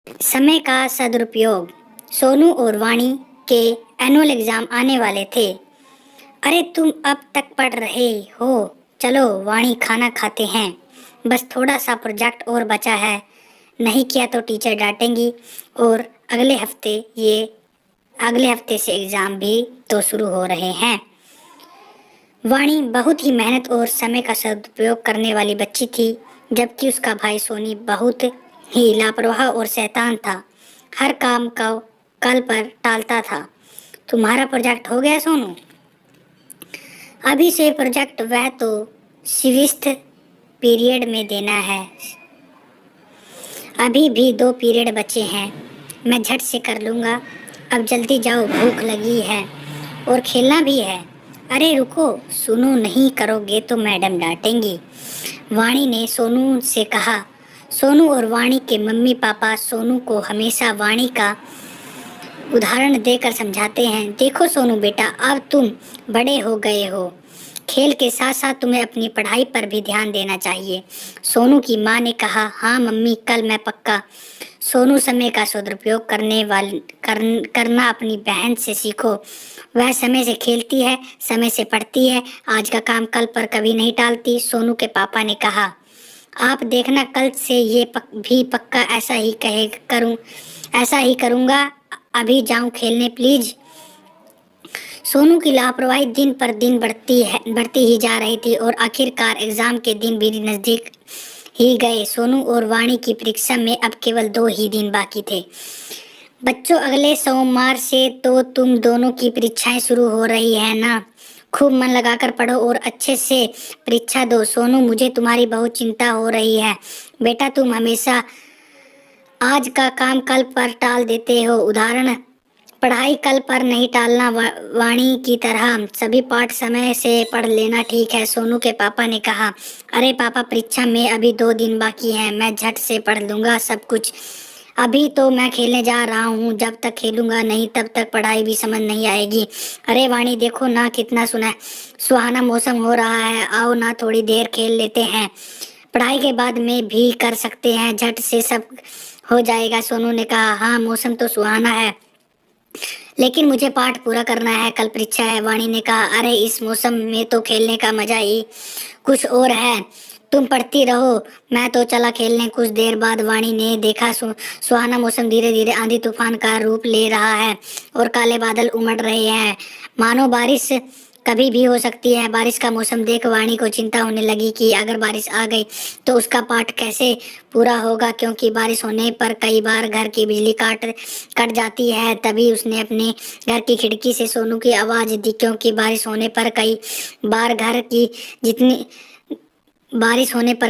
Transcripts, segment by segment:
समय का सदुपयोग। सोनू और वाणी के एनुअल एग्जाम आने वाले थे। अरे तुम अब तक पढ़ रहे हो? चलो वाणी, खाना खाते हैं। बस थोड़ा सा प्रोजेक्ट और बचा है, नहीं किया तो टीचर डांटेंगी। और अगले हफ्ते से एग्जाम भी तो शुरू हो रहे हैं। वाणी बहुत ही मेहनत और समय का सदुपयोग करने वाली बच्ची थी, जबकि उसका भाई सोनी बहुत ही लापरवाह और शैतान था। हर काम को कल पर टालता था। तुम्हारा प्रोजेक्ट हो गया सोनू? अभी से प्रोजेक्ट? वह तो सिविस्थ पीरियड में देना है। अभी भी 2 पीरियड बचे हैं, मैं झट से कर लूँगा। अब जल्दी जाओ, भूख लगी है और खेलना भी है। अरे रुको, सुनो, नहीं करोगे तो मैडम डांटेंगी, वाणी ने सोनू से कहा। सोनू और वाणी के मम्मी पापा सोनू को हमेशा वाणी का उदाहरण देकर समझाते हैं। देखो सोनू बेटा, अब तुम बड़े हो गए हो, खेल के साथ साथ तुम्हें अपनी पढ़ाई पर भी ध्यान देना चाहिए। सोनू की माँ ने कहा, हाँ मम्मी, कल मैं पक्का। सोनू समय का सदुपयोग करना अपनी बहन से सीखो। वह समय से खेलती है, समय से पढ़ती है, आज का काम कल पर कभी नहीं टालती। सोनू के पापा ने कहा, आप देखना, कल से ये भी पक्का ऐसा ही करूँगा। अभी जाऊँ खेलने प्लीज। सोनू की लापरवाही दिन पर दिन बढ़ती ही जा रही थी और आखिरकार एग्जाम के दिन भी नजदीक ही गए। सोनू और वाणी की परीक्षा में अब केवल 2 ही दिन बाकी थे। बच्चों, अगले सोमवार से तो तुम दोनों की परीक्षाएं शुरू हो रही है ना? खूब मन लगाकर पढ़ो और अच्छे से परीक्षा दो। सोनू, मुझे तुम्हारी बहुत चिंता हो रही है बेटा, तुम हमेशा आज का काम कल पर टाल देते हो। उदाहरण, पढ़ाई कल पर नहीं टालना। वाणी की तरह सभी पाठ समय से पढ़ लेना, ठीक है? सोनू के पापा ने कहा। अरे पापा, परीक्षा में अभी 2 दिन बाकी हैं, मैं झट से पढ़ लूँगा सब कुछ। अभी तो मैं खेलने जा रहा हूँ, जब तक खेलूँगा नहीं तब तक पढ़ाई भी समझ नहीं आएगी। अरे वाणी, देखो ना, कितना सुहाना मौसम हो रहा है, आओ ना थोड़ी देर खेल लेते हैं। पढ़ाई के बाद में भी कर सकते हैं, झट से सब हो जाएगा। सोनू ने कहा, हाँ मौसम तो सुहाना है, लेकिन मुझे पाठ पूरा करना है, कल परीक्षा है। वाणी ने कहा, अरे इस मौसम में तो खेलने का मजा ही कुछ और है, तुम पढ़ती रहो, मैं तो चला खेलने। कुछ देर बाद वाणी ने देखा सुहाना मौसम धीरे धीरे आंधी तूफान का रूप ले रहा है और काले बादल उमड़ रहे हैं, मानो बारिश कभी भी हो सकती है। बारिश का मौसम देख वाणी को चिंता होने लगी कि अगर बारिश आ गई तो उसका पाठ कैसे पूरा होगा, क्योंकि बारिश होने पर कई बार घर की बिजली कट जाती है। तभी उसने अपने घर की खिड़की से सोनू की आवाज़ दी, क्योंकि बारिश होने पर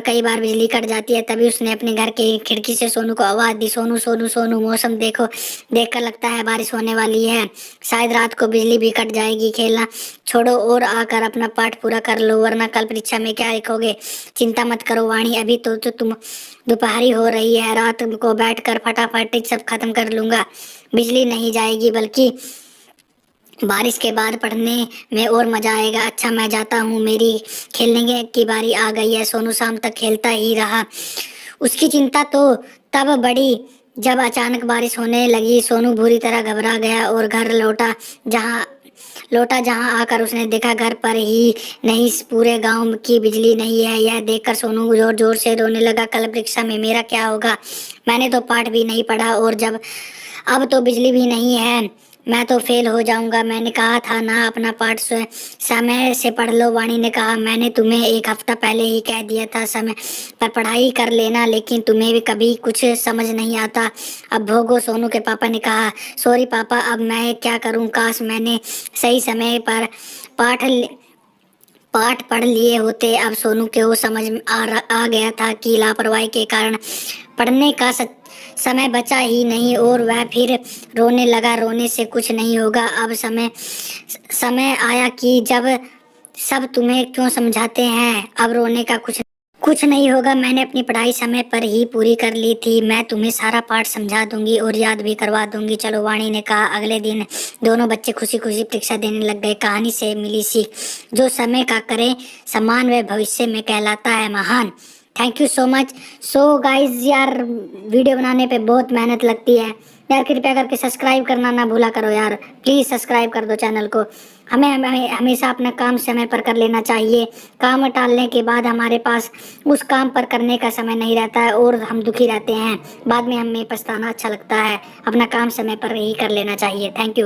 कई बार बिजली कट जाती है। तभी उसने अपने घर की खिड़की से सोनू को आवाज़ दी, सोनू सोनू सोनू, मौसम देखो, देखकर लगता है बारिश होने वाली है, शायद रात को बिजली भी कट जाएगी। खेलना छोड़ो और आकर अपना पाठ पूरा कर लो, वरना कल परीक्षा में क्या लिखोगे। चिंता मत करो वाणी, अभी तो तुम दोपहरी हो रही है, रात को बैठकर फटाफट सब खत्म कर लूँगा। बिजली नहीं जाएगी, बल्कि बारिश के बाद पढ़ने में और मजा आएगा। अच्छा, मैं जाता हूँ, मेरी खेलने की बारी आ गई है। सोनू शाम तक खेलता ही रहा। उसकी चिंता तो तब बढ़ी जब अचानक बारिश होने लगी। सोनू बुरी तरह घबरा गया और घर लौटा जहाँ आकर उसने देखा घर पर ही नहीं, पूरे गांव की बिजली नहीं है। यह देखकर सोनू जोर जोर से रोने लगा। कल परीक्षा में मेरा क्या होगा? मैंने तो पाठ भी नहीं पढ़ा और जब अब तो बिजली भी नहीं है, मैं तो फेल हो जाऊंगा। मैंने कहा था ना, अपना पाठ समय से पढ़ लो। वाणी ने कहा, मैंने तुम्हें 1 हफ्ता पहले ही कह दिया था समय पर पढ़ाई कर लेना, लेकिन तुम्हें भी कभी कुछ समझ नहीं आता। अब भोगो। सोनू के पापा ने कहा, सॉरी पापा, अब मैं क्या करूं? काश मैंने सही समय पर पाठ पाठ पढ़ लिए होते। अब सोनू को समझ आ गया था कि लापरवाही के कारण पढ़ने का समय बचा ही नहीं और वह फिर रोने लगा। रोने से कुछ नहीं होगा। अब समय आया कि जब सब तुम्हें क्यों समझाते हैं, अब रोने का कुछ नहीं होगा। मैंने अपनी पढ़ाई समय पर ही पूरी कर ली थी। मैं तुम्हें सारा पाठ समझा दूंगी और याद भी करवा दूंगी। चलो, वाणी ने कहा। अगले दिन दोनों बच्चे खुशी खुशी परीक्षा देने लग गए। कहानी से मिली सीख, जो समय का करे सम्मान वह भविष्य में कहलाता है महान। Thank you so much. So guys यार, वीडियो बनाने पे बहुत मेहनत लगती है यार, कृपया करके सब्सक्राइब करना ना भूला करो यार, प्लीज़ सब्सक्राइब कर दो चैनल को। हमें हमेशा अपना काम समय पर कर लेना चाहिए। काम टालने के बाद हमारे पास उस काम पर करने का समय नहीं रहता है और हम दुखी रहते हैं, बाद में हमें पछताना अच्छा लगता है। अपना काम समय पर ही कर लेना चाहिए। Thank you.